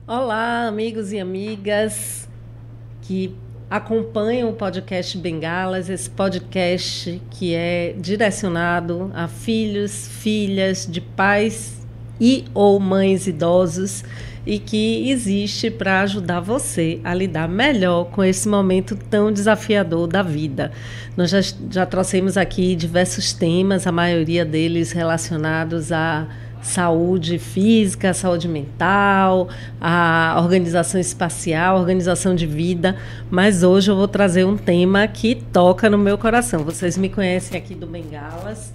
Olá, amigos e amigas que acompanham o podcast Bengalas, esse podcast que é direcionado a filhos, filhas de pais e ou mães idosos e que existe para ajudar você a lidar melhor com esse momento tão desafiador da vida. Nós já trouxemos aqui diversos temas, a maioria deles relacionados a saúde física, saúde mental, a organização espacial, organização de vida, mas hoje eu vou trazer um tema que toca no meu coração. Vocês me conhecem aqui do Bengalas,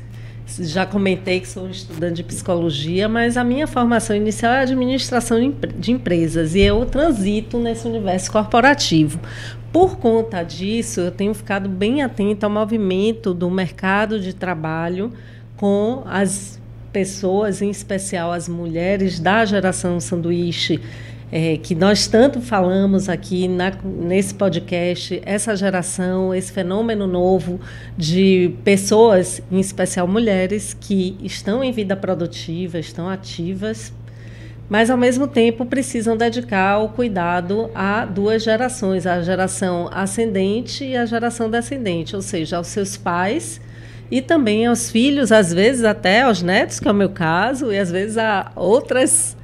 já comentei que sou estudante de psicologia, mas a minha formação inicial é administração de empresas e eu transito nesse universo corporativo. Por conta disso, eu tenho ficado bem atenta ao movimento do mercado de trabalho com as pessoas, em especial as mulheres da geração sanduíche, que nós tanto falamos aqui nesse podcast, essa geração, esse fenômeno novo de pessoas, em especial mulheres, que estão em vida produtiva, estão ativas, mas, ao mesmo tempo, precisam dedicar o cuidado a duas gerações, a geração ascendente e a geração descendente, ou seja, aos seus pais e também aos filhos, às vezes até aos netos, que é o meu caso, e às vezes a outros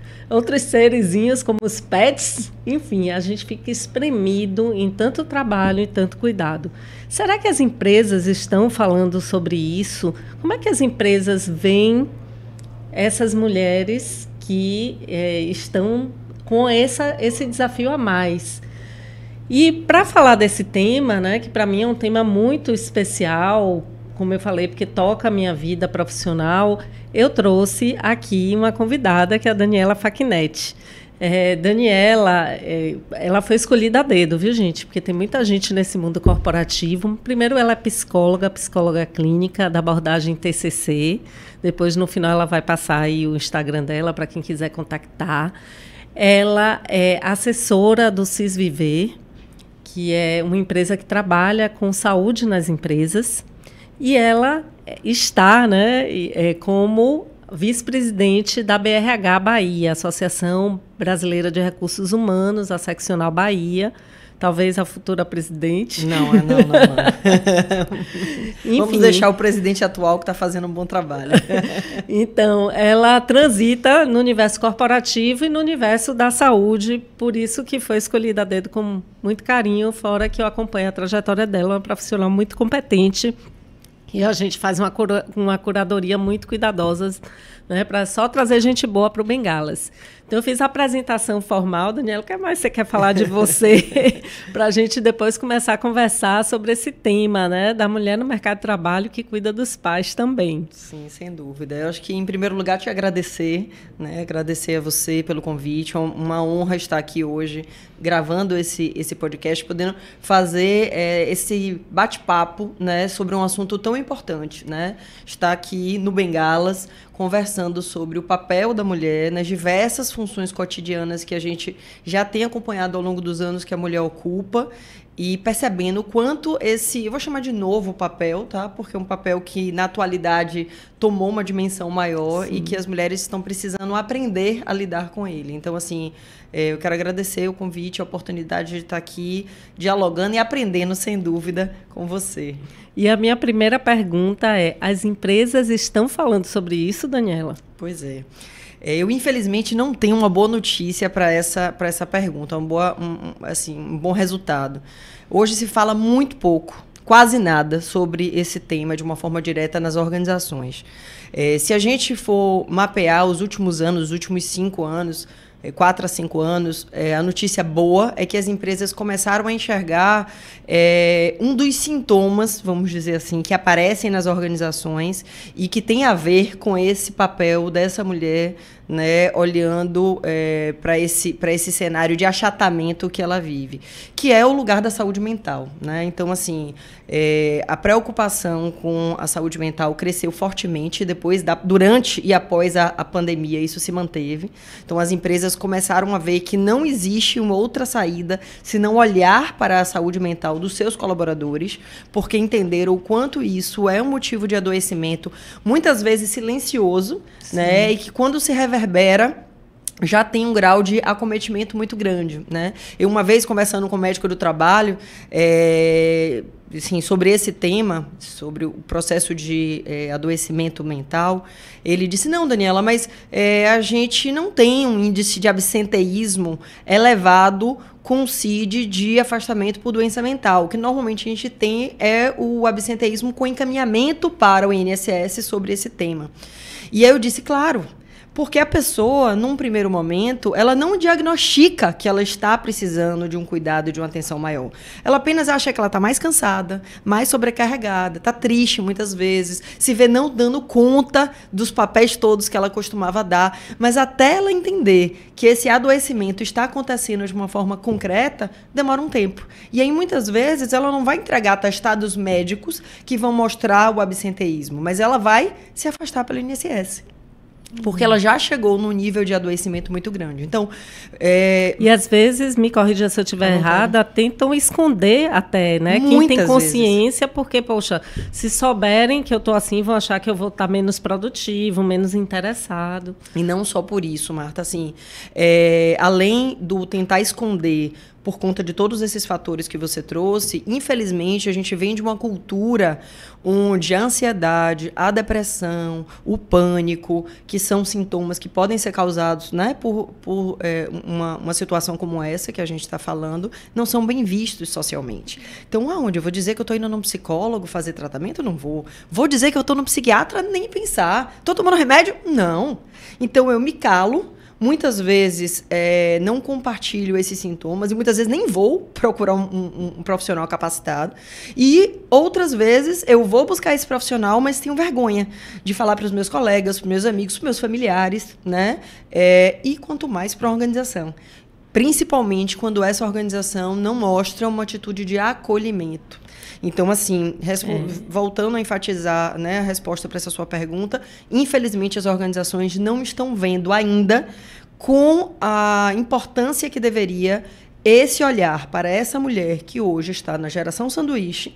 serezinhos, como os pets. Enfim, a gente fica espremido em tanto trabalho e tanto cuidado. Será que as empresas estão falando sobre isso? Como é que as empresas veem essas mulheres que estão com esse desafio a mais? E para falar desse tema, né, que para mim é um tema muito especial, como eu falei, porque toca a minha vida profissional, eu trouxe aqui uma convidada, que é a Daniela Facchinetti. Daniela, ela foi escolhida a dedo, viu, gente? Porque tem muita gente nesse mundo corporativo. Primeiro, ela é psicóloga clínica da abordagem TCC. Depois, no final, ela vai passar aí o Instagram dela para quem quiser contactar. Ela é assessora do CIS-Viver, que é uma empresa que trabalha com saúde nas empresas. E ela está, né, como vice-presidente da BRH Bahia, Associação Brasileira de Recursos Humanos, a Seccional Bahia, talvez a futura presidente. Não. Enfim, vamos deixar o presidente atual que está fazendo um bom trabalho. Então, ela transita no universo corporativo e no universo da saúde, por isso que foi escolhida a dedo com muito carinho, fora que eu acompanho a trajetória dela, uma profissional muito competente. E a gente faz uma curadoria muito cuidadosa, né, para só trazer gente boa para o Bengalas. Então, eu fiz a apresentação formal. Daniela, o que mais você quer falar de você? Para a gente depois começar a conversar sobre esse tema, né, da mulher no mercado de trabalho que cuida dos pais também. Sim, sem dúvida. Eu acho que, em primeiro lugar, te agradecer, né, agradecer a você pelo convite. É uma honra estar aqui hoje, gravando esse podcast, podendo fazer esse bate-papo, né, sobre um assunto tão importante, né? Estar aqui no Bengalas, conversando sobre o papel da mulher nas diversas funções cotidianas que a gente já tem acompanhado ao longo dos anos que a mulher ocupa e percebendo o quanto eu vou chamar de novo papel, tá? Porque é um papel que na atualidade tomou uma dimensão maior. Sim. E que as mulheres estão precisando aprender a lidar com ele. Então, assim, eu quero agradecer o convite, a oportunidade de estar aqui dialogando e aprendendo, sem dúvida, com você. E a minha primeira pergunta é: as empresas estão falando sobre isso, Daniela? Pois é. Eu, infelizmente, não tenho uma boa notícia para essa pergunta, um bom resultado. Hoje se fala muito pouco, quase nada, sobre esse tema de uma forma direta nas organizações. Se a gente for mapear os últimos anos, os últimos 5 anos, 4 a 5 anos, a notícia boa é que as empresas começaram a enxergar um dos sintomas, vamos dizer assim, que aparecem nas organizações e que tem a ver com esse papel dessa mulher, né, olhando para esse cenário de achatamento que ela vive, que é o lugar da saúde mental, né? Então, assim, a preocupação com a saúde mental cresceu fortemente durante e após a pandemia, isso se manteve. Então, as empresas começaram a ver que não existe uma outra saída senão olhar para a saúde mental dos seus colaboradores, porque entenderam o quanto isso é um motivo de adoecimento, muitas vezes silencioso, né? E que quando se reverbera já tem um grau de acometimento muito grande, né? Eu, uma vez, conversando com o médico do trabalho, assim, sobre esse tema, sobre o processo de adoecimento mental, ele disse, não, Daniela, mas a gente não tem um índice de absenteísmo elevado com CID de afastamento por doença mental. O que normalmente a gente tem é o absenteísmo com encaminhamento para o INSS sobre esse tema. E aí eu disse, claro, porque a pessoa, num primeiro momento, ela não diagnostica que ela está precisando de um cuidado, de uma atenção maior. Ela apenas acha que ela está mais cansada, mais sobrecarregada, está triste muitas vezes, se vê não dando conta dos papéis todos que ela costumava dar. Mas até ela entender que esse adoecimento está acontecendo de uma forma concreta, demora um tempo. E aí, muitas vezes, ela não vai entregar atestados médicos que vão mostrar o absenteísmo, mas ela vai se afastar pelo INSS. Porque ela já chegou num nível de adoecimento muito grande. Então, e às vezes, me corrija se eu estiver errada, tentam esconder até, né? Quem tem consciência, vezes. Porque, poxa, se souberem que eu estou assim, vão achar que eu vou estar menos produtivo, menos interessado. E não só por isso, Marta, assim, além do tentar esconder por conta de todos esses fatores que você trouxe, infelizmente, a gente vem de uma cultura onde a ansiedade, a depressão, o pânico, que são sintomas que podem ser causados, né, por uma situação como essa que a gente está falando, não são bem vistos socialmente. Então, aonde? Eu vou dizer que eu estou indo num psicólogo fazer tratamento? Eu não vou. Vou dizer que eu estou no psiquiatra? Nem pensar. Estou tomando remédio? Não. Então, eu me calo. Muitas vezes não compartilho esses sintomas e muitas vezes nem vou procurar um profissional capacitado. E outras vezes eu vou buscar esse profissional, mas tenho vergonha de falar para os meus colegas, para os meus amigos, para os meus familiares, né? E quanto mais para a organização. Principalmente quando essa organização não mostra uma atitude de acolhimento. Então, assim, voltando a enfatizar, né, a resposta para essa sua pergunta, infelizmente as organizações não estão vendo ainda com a importância que deveria esse olhar para essa mulher que hoje está na geração sanduíche,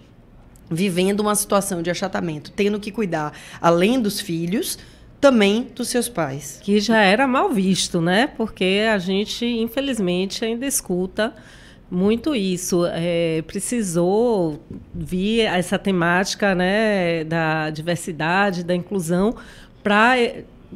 vivendo uma situação de achatamento, tendo que cuidar, além dos filhos, também dos seus pais. Que já era mal visto, né? Porque a gente, infelizmente, ainda escuta muito isso. Precisou vir essa temática, né, da diversidade, da inclusão, para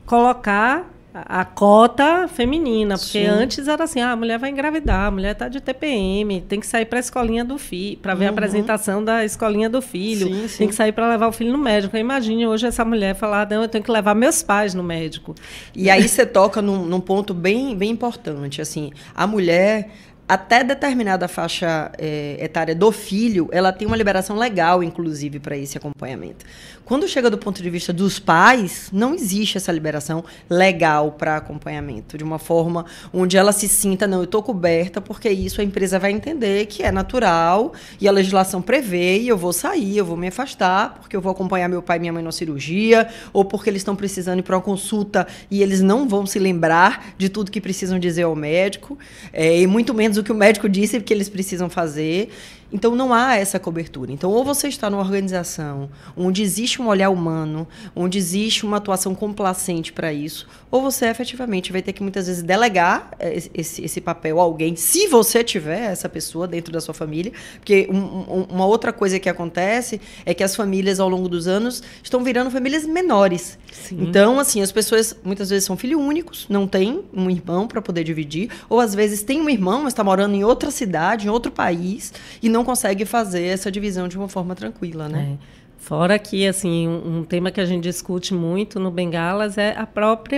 colocar a cota feminina, porque Sim. antes era assim, a mulher vai engravidar, a mulher está de TPM, tem que sair para a escolinha do filho, para ver a apresentação da escolinha do filho, sim. tem que sair para levar o filho no médico. Imagine hoje essa mulher falar, não, eu tenho que levar meus pais no médico. E aí você toca num ponto bem, bem importante, assim, a mulher, até determinada faixa etária do filho, ela tem uma liberação legal, inclusive, para esse acompanhamento. Quando chega do ponto de vista dos pais, não existe essa liberação legal para acompanhamento, de uma forma onde ela se sinta, não, eu estou coberta, porque isso a empresa vai entender que é natural e a legislação prevê e eu vou sair, eu vou me afastar, porque eu vou acompanhar meu pai e minha mãe na cirurgia, ou porque eles estão precisando ir para uma consulta e eles não vão se lembrar de tudo que precisam dizer ao médico, e muito menos o que o médico disse que eles precisam fazer. Então, não há essa cobertura. Então, ou você está numa organização onde existe um olhar humano, onde existe uma atuação complacente para isso, ou você efetivamente vai ter que, muitas vezes, delegar esse papel a alguém, se você tiver essa pessoa dentro da sua família. Porque uma outra coisa que acontece é que as famílias, ao longo dos anos, estão virando famílias menores. Sim. Então, assim, as pessoas, muitas vezes, são filhos únicos, não tem um irmão para poder dividir, ou, às vezes, tem um irmão, mas está morando em outra cidade, em outro país, e não consegue fazer essa divisão de uma forma tranquila, né? Fora que, assim, um tema que a gente discute muito no Bengalas é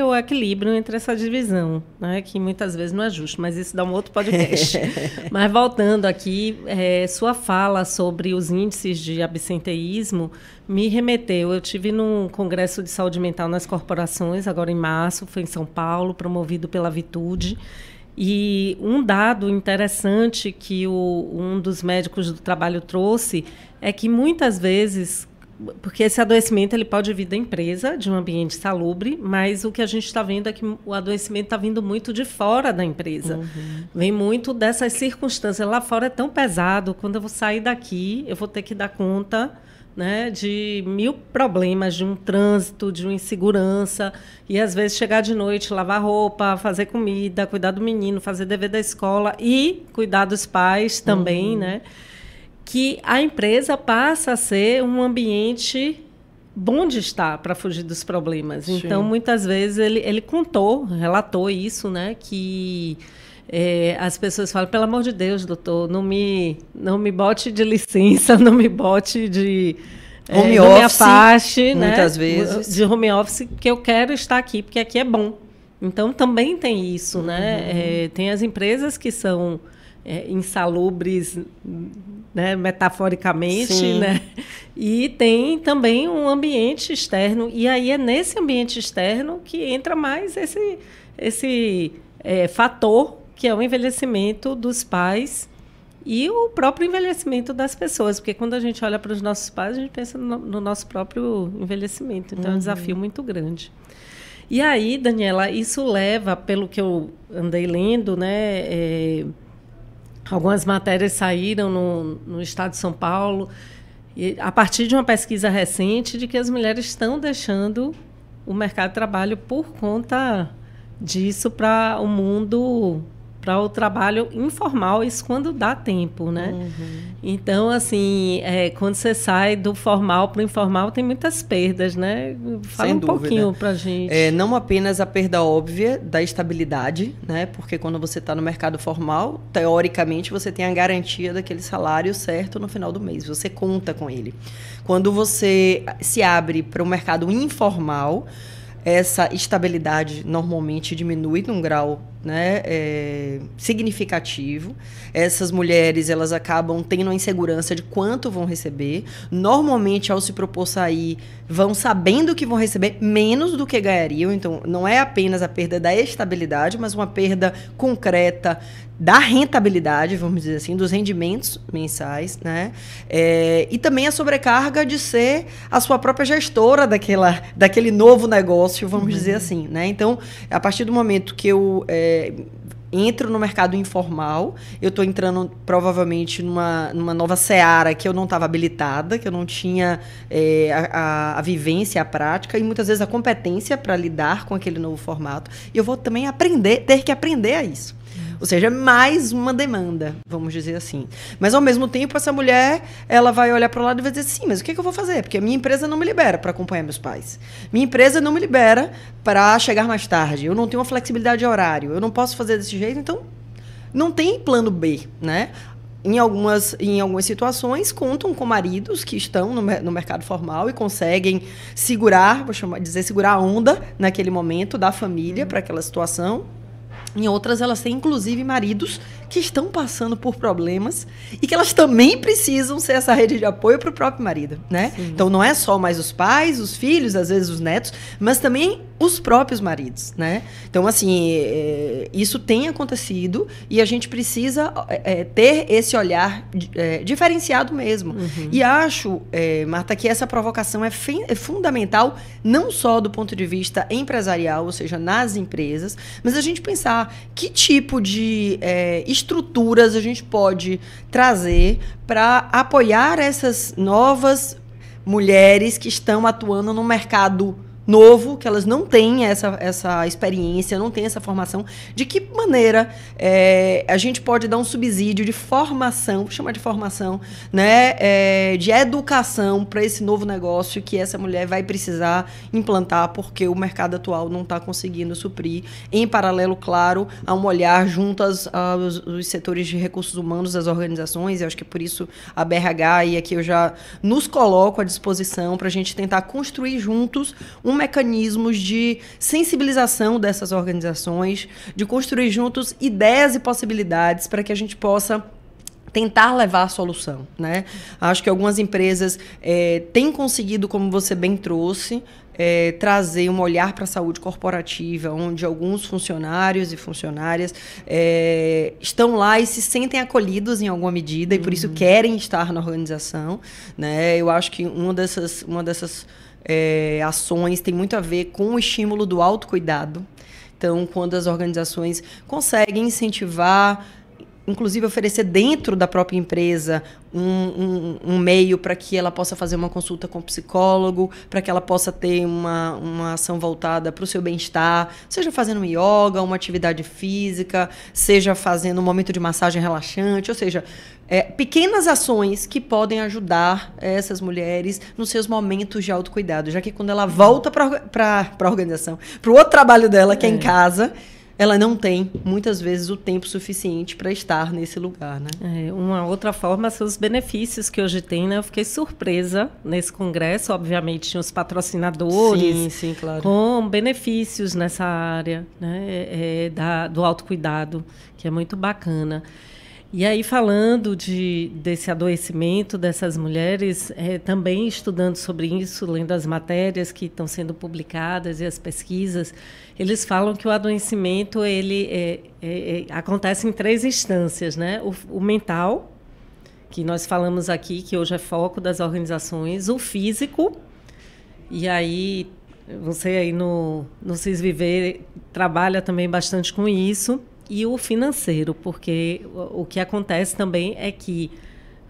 o equilíbrio entre essa divisão, né? Que muitas vezes não é justo, mas isso dá um outro podcast. Mas voltando aqui, sua fala sobre os índices de absenteísmo me remeteu. Eu estive num congresso de saúde mental nas corporações, agora em março, foi em São Paulo, promovido pela Vitude. E um dado interessante que um dos médicos do trabalho trouxe é que muitas vezes, porque esse adoecimento ele pode vir da empresa, de um ambiente salubre, mas o que a gente está vendo é que o adoecimento está vindo muito de fora da empresa. Uhum. Vem muito dessas circunstâncias. Lá fora é tão pesado, quando eu vou sair daqui, eu vou ter que dar conta né, de 1000 problemas, de um trânsito, de uma insegurança, e às vezes chegar de noite, lavar roupa, fazer comida, cuidar do menino, fazer dever da escola e cuidar dos pais também, né? Que a empresa passa a ser um ambiente bom de estar para fugir dos problemas. Sim. Então, muitas vezes, ele relatou isso, né? Que as pessoas falam, pelo amor de Deus, doutor, não me bote de licença, não me bote de... home não office, me afaste, muitas né, vezes. de home office, que eu quero estar aqui, porque aqui é bom. Então, também tem isso, né? Tem as empresas que são insalubres, né, metaforicamente, Sim. né? E tem também um ambiente externo. E aí é nesse ambiente externo que entra mais esse fator, que é o envelhecimento dos pais e o próprio envelhecimento das pessoas. Porque quando a gente olha para os nossos pais, a gente pensa no nosso próprio envelhecimento. Então, é um desafio muito grande. E aí, Daniela, isso leva, pelo que eu andei lendo, né, algumas matérias saíram no estado de São Paulo, e a partir de uma pesquisa recente, de que as mulheres estão deixando o mercado de trabalho por conta disso para o mundo, para o trabalho informal, isso quando dá tempo, né? Então, assim, quando você sai do formal para o informal, tem muitas perdas, né? Fala um pouquinho para a gente. Não apenas a perda óbvia da estabilidade, né? Porque quando você está no mercado formal, teoricamente, você tem a garantia daquele salário certo no final do mês. Você conta com ele. Quando você se abre para o mercado informal, essa estabilidade normalmente diminui num grau, né, significativo. Essas mulheres, elas acabam tendo a insegurança de quanto vão receber. Normalmente, ao se propor sair, vão sabendo que vão receber menos do que ganhariam. Então, não é apenas a perda da estabilidade, mas uma perda concreta da rentabilidade, vamos dizer assim, dos rendimentos mensais, né? E também a sobrecarga de ser a sua própria gestora daquele novo negócio, vamos dizer assim, né? Então, a partir do momento que eu entro no mercado informal, eu estou entrando provavelmente numa nova seara que eu não estava habilitada, que eu não tinha a vivência, a prática e muitas vezes a competência para lidar com aquele novo formato. E eu vou também ter que aprender a isso. Ou seja, mais uma demanda, vamos dizer assim. Mas, ao mesmo tempo, essa mulher, ela vai olhar para o lado e vai dizer assim, mas o que eu vou fazer? Porque a minha empresa não me libera para acompanhar meus pais. Minha empresa não me libera para chegar mais tarde. Eu não tenho uma flexibilidade de horário. Eu não posso fazer desse jeito. Então, não tem plano B, né? Em algumas situações, contam com maridos que estão no mercado formal e conseguem segurar, segurar a onda naquele momento da família para aquela situação. Em outras, elas têm, inclusive, maridos que estão passando por problemas e que elas também precisam ser essa rede de apoio para o próprio marido, né? Sim. Então, não é só mais os pais, os filhos, às vezes os netos, mas também os próprios maridos, né? Então, assim, isso tem acontecido e a gente precisa ter esse olhar diferenciado mesmo. E acho, Marta, que essa provocação é fundamental, não só do ponto de vista empresarial, ou seja, nas empresas, mas a gente pensar que tipo de estruturas a gente pode trazer para apoiar essas novas mulheres que estão atuando no mercado novo, que elas não têm essa experiência, não têm essa formação. De que maneira a gente pode dar um subsídio de formação, vou chamar de formação, né, de educação para esse novo negócio que essa mulher vai precisar implantar, porque o mercado atual não está conseguindo suprir, em paralelo, claro, a um olhar junto aos setores de recursos humanos das organizações. Eu acho que por isso a BRH, e aqui eu já nos coloco à disposição para a gente tentar construir juntos mecanismos de sensibilização dessas organizações, de construir juntos ideias e possibilidades para que a gente possa tentar levar a solução, né? Acho que algumas empresas têm conseguido, como você bem trouxe, trazer um olhar para a saúde corporativa, onde alguns funcionários e funcionárias estão lá e se sentem acolhidos em alguma medida e por isso querem estar na organização, né? Eu acho que uma dessas ações tem muito a ver com o estímulo do autocuidado. Então, quando as organizações conseguem incentivar inclusive oferecer dentro da própria empresa um meio para que ela possa fazer uma consulta com o psicólogo, para que ela possa ter uma ação voltada para o seu bem-estar, seja fazendo um yoga, uma atividade física, seja fazendo um momento de massagem relaxante, ou seja, pequenas ações que podem ajudar essas mulheres nos seus momentos de autocuidado, já que quando ela volta para a organização, para o outro trabalho dela, que é em casa, ela não tem, muitas vezes, o tempo suficiente para estar nesse lugar, né? Uma outra forma são os benefícios que hoje tem, né? Eu fiquei surpresa nesse congresso, obviamente, tinha os patrocinadores sim, claro, com benefícios nessa área, né? Do autocuidado, que é muito bacana. E aí, falando desse adoecimento dessas mulheres, também estudando sobre isso, lendo as matérias que estão sendo publicadas e as pesquisas, eles falam que o adoecimento ele acontece em 3 instâncias, né? O mental, que nós falamos aqui, que hoje é foco das organizações, o físico, e aí você aí no CIS Viver trabalha também bastante com isso, e o financeiro, porque o que acontece também é que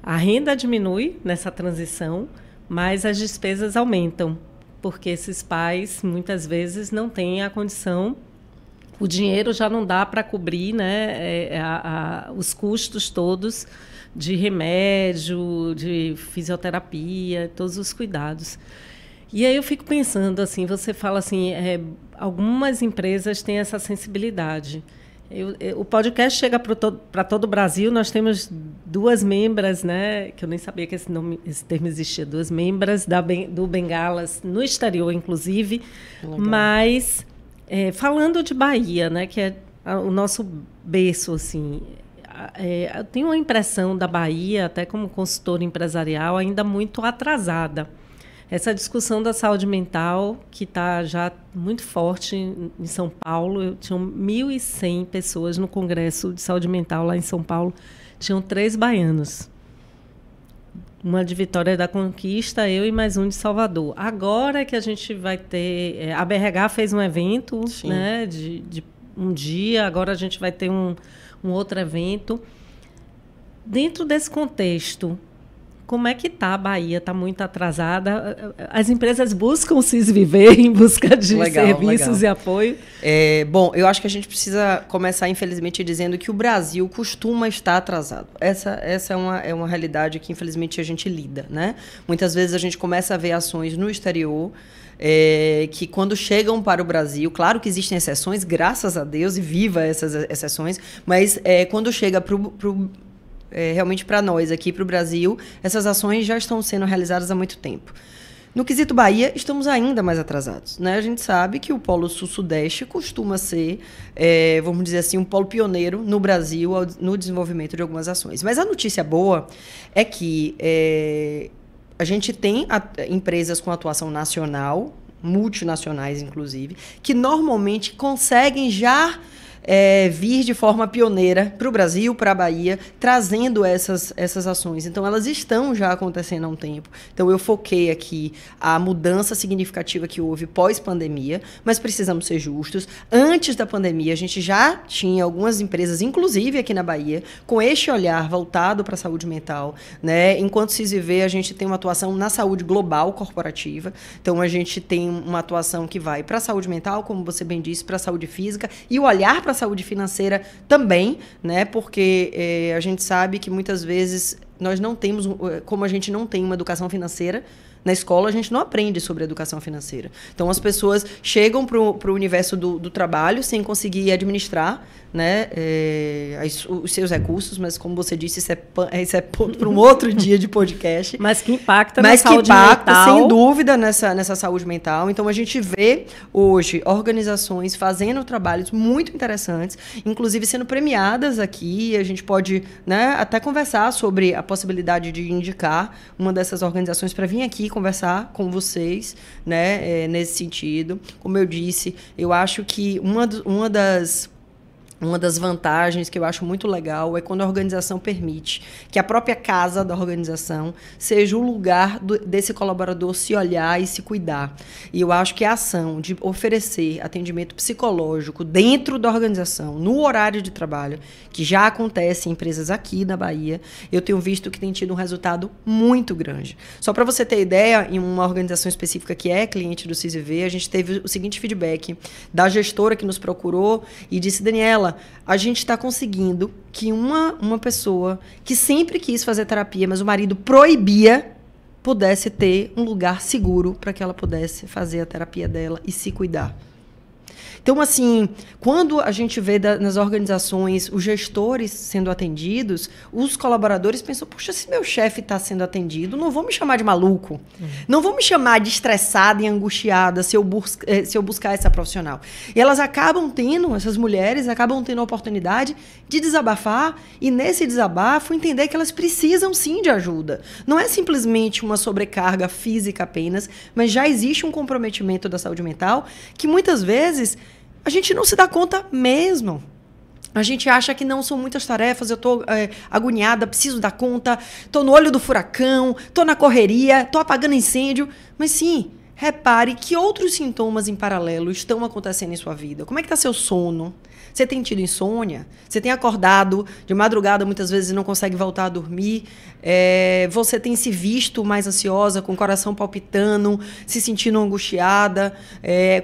a renda diminui nessa transição, mas as despesas aumentam, porque esses pais muitas vezes não têm a condição, o dinheiro já não dá para cobrir, né, os custos todos de remédio, de fisioterapia, todos os cuidados. E aí eu fico pensando, assim, você fala assim, algumas empresas têm essa sensibilidade. O podcast chega para todo o Brasil. Nós temos 2 membras, né, que eu nem sabia que esse termo existia, 2 membras do Bengalas no exterior, inclusive. Legal. Mas, falando de Bahia, né, que é o nosso berço, assim, eu tenho uma impressão da Bahia, até como consultora empresarial, ainda muito atrasada. Essa discussão da saúde mental, que está já muito forte em São Paulo, tinham 1.100 pessoas no Congresso de Saúde Mental lá em São Paulo, tinham 3 baianos. Uma de Vitória da Conquista, eu e mais um de Salvador. Agora que a gente vai ter... A BRH fez um evento, né, de um dia, agora a gente vai ter um outro evento. Dentro desse contexto, como é que está a Bahia? Está muito atrasada? As empresas buscam o CIS Viver em busca de serviços e apoio? Bom, eu acho que a gente precisa começar, infelizmente, dizendo que o Brasil costuma estar atrasado. Essa é uma realidade que, infelizmente, a gente lida, né? Muitas vezes a gente começa a ver ações no exterior que, quando chegam para o Brasil, claro que existem exceções, graças a Deus, e viva essas exceções, mas quando chega realmente para nós aqui, para o Brasil, essas ações já estão sendo realizadas há muito tempo. No quesito Bahia, estamos ainda mais atrasados, né? A gente sabe que o Polo Sul-Sudeste costuma ser, vamos dizer assim, um polo pioneiro no Brasil no desenvolvimento de algumas ações. Mas a notícia boa é que a gente tem empresas com atuação nacional, multinacionais inclusive, que normalmente conseguem já vir de forma pioneira para o Brasil, para a Bahia, trazendo essas ações. Então, elas estão já acontecendo há um tempo. Então, eu foquei aqui a mudança significativa que houve pós-pandemia, mas precisamos ser justos. Antes da pandemia, a gente já tinha algumas empresas, inclusive aqui na Bahia, com este olhar voltado para a saúde mental, né? Enquanto CIS Viver, a gente tem uma atuação na saúde global corporativa. Então, a gente tem uma atuação que vai para a saúde mental, como você bem disse, para a saúde física, e o olhar para a saúde financeira também, né? Porque a gente sabe que muitas vezes nós não temos, como a gente não tem uma educação financeira na escola, a gente não aprende sobre educação financeira. Então, as pessoas chegam para o universo do trabalho sem conseguir administrar, né, os seus recursos, mas, como você disse, isso é ponto para um outro dia de podcast. Mas que impacta na saúde mental. Sem dúvida, nessa saúde mental. Então, a gente vê hoje organizações fazendo trabalhos muito interessantes, inclusive sendo premiadas aqui. A gente pode, né, até conversar sobre a possibilidade de indicar uma dessas organizações para vir aqui conversar com vocês, né, nesse sentido. Como eu disse, eu acho que uma das Uma das vantagens que eu acho muito legal é quando a organização permite que a própria casa da organização seja o lugar desse colaborador se olhar e se cuidar. E eu acho que a ação de oferecer atendimento psicológico dentro da organização, no horário de trabalho, que já acontece em empresas aqui na Bahia, eu tenho visto que tem tido um resultado muito grande. Só para você ter ideia, em uma organização específica que é cliente do CISV, a gente teve o seguinte feedback da gestora que nos procurou e disse: Daniela, a gente está conseguindo que uma pessoa que sempre quis fazer terapia, mas o marido proibia, pudesse ter um lugar seguro para que ela pudesse fazer a terapia dela e se cuidar. Então, assim, quando a gente vê nas organizações os gestores sendo atendidos, os colaboradores pensam: puxa, se meu chefe está sendo atendido, não vão me chamar de maluco, não vão me chamar de estressada e angustiada se eu buscar essa profissional. E elas acabam tendo, essas mulheres acabam tendo a oportunidade de desabafar e, nesse desabafo, entender que elas precisam sim de ajuda. Não é simplesmente uma sobrecarga física apenas, mas já existe um comprometimento da saúde mental que muitas vezes a gente não se dá conta mesmo. A gente acha que não são muitas tarefas, eu estou agoniada, preciso dar conta, estou no olho do furacão, estou na correria, estou apagando incêndio. Mas sim, repare que outros sintomas em paralelo estão acontecendo em sua vida. Como é que está seu sono? Você tem tido insônia? Você tem acordado de madrugada muitas vezes e não consegue voltar a dormir? Você tem se visto mais ansiosa, com o coração palpitando, se sentindo angustiada,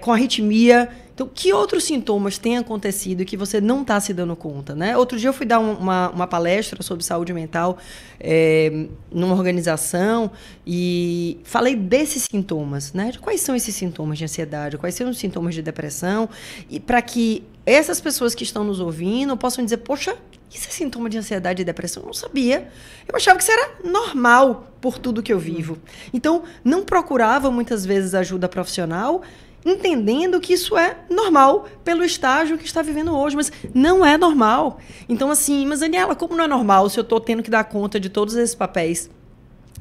com arritmia? Então, que outros sintomas têm acontecido e que você não está se dando conta, né? Outro dia eu fui dar uma palestra sobre saúde mental numa organização e falei desses sintomas, né? De quais são esses sintomas de ansiedade, quais são os sintomas de depressão, e para que essas pessoas que estão nos ouvindo possam dizer: poxa, isso é sintoma de ansiedade e depressão? Eu não sabia. Eu achava que isso era normal por tudo que eu vivo. Então, não procurava muitas vezes ajuda profissional, entendendo que isso é normal pelo estágio que está vivendo hoje, mas não é normal. Então, assim, mas Daniela, como não é normal se eu estou tendo que dar conta de todos esses papéis?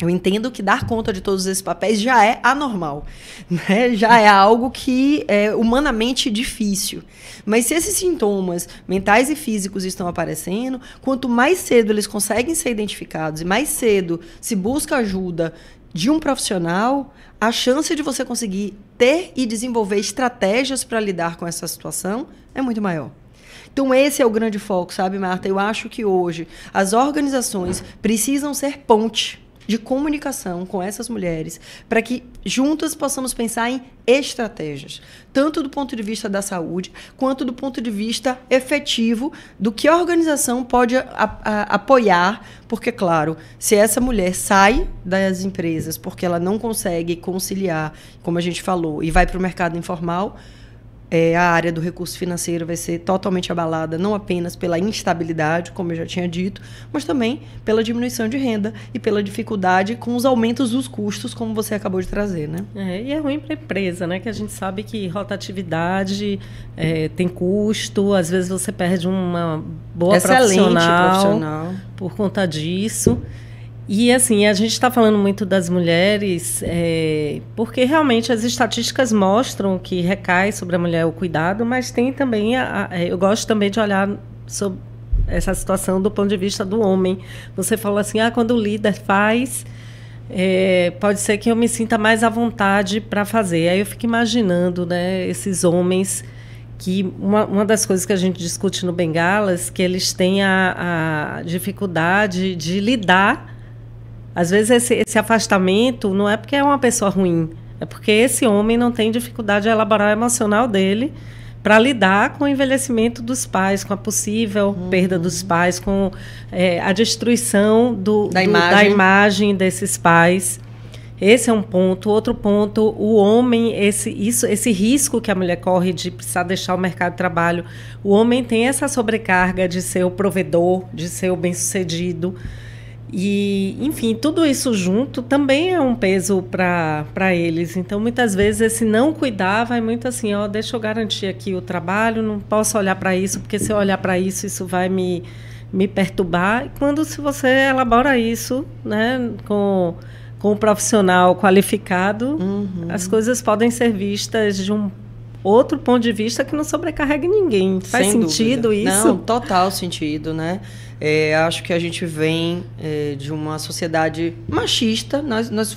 Eu entendo que dar conta de todos esses papéis já é anormal, né? Já é algo que é humanamente difícil. Mas se esses sintomas mentais e físicos estão aparecendo, quanto mais cedo eles conseguem ser identificados e mais cedo se busca ajuda de um profissional, a chance de você conseguir ter e desenvolver estratégias para lidar com essa situação é muito maior. Então, esse é o grande foco, sabe, Marta? Eu acho que hoje as organizações precisam ser ponte de comunicação com essas mulheres para que juntas possamos pensar em estratégias, tanto do ponto de vista da saúde, quanto do ponto de vista efetivo do que a organização pode apoiar, porque, claro, se essa mulher sai das empresas porque ela não consegue conciliar, como a gente falou, e vai para o mercado informal, a área do recurso financeiro vai ser totalmente abalada, não apenas pela instabilidade, como eu já tinha dito, mas também pela diminuição de renda e pela dificuldade com os aumentos dos custos, como você acabou de trazer, né? E é ruim para a empresa, né? Que a gente sabe que rotatividade tem custo, às vezes você perde uma boa profissional por conta disso. E, assim, a gente está falando muito das mulheres porque realmente as estatísticas mostram que recai sobre a mulher o cuidado, mas tem também, eu gosto também de olhar sobre essa situação do ponto de vista do homem. Você falou assim, quando o líder faz, pode ser que eu me sinta mais à vontade para fazer. Aí eu fico imaginando, né, esses homens que uma das coisas que a gente discute no Bengalas, que eles têm a dificuldade de lidar. Às vezes esse afastamento não é porque é uma pessoa ruim, é porque esse homem não tem dificuldade de elaborar o emocional dele para lidar com o envelhecimento dos pais, com a possível perda dos pais, com a destruição da imagem desses pais. Esse é um ponto. Outro ponto, o homem, esse risco que a mulher corre de precisar deixar o mercado de trabalho, o homem tem essa sobrecarga de ser o provedor, de ser o bem-sucedido. E, enfim, tudo isso junto também é um peso para eles. Então, muitas vezes, esse não cuidar vai muito assim, deixa eu garantir aqui o trabalho, não posso olhar para isso, porque se eu olhar para isso, isso vai me perturbar. E se você elabora isso, né, com um profissional qualificado, as coisas podem ser vistas outro ponto de vista que não sobrecarregue ninguém. Faz sentido isso? Não, total sentido, né? Acho que a gente vem de uma sociedade machista.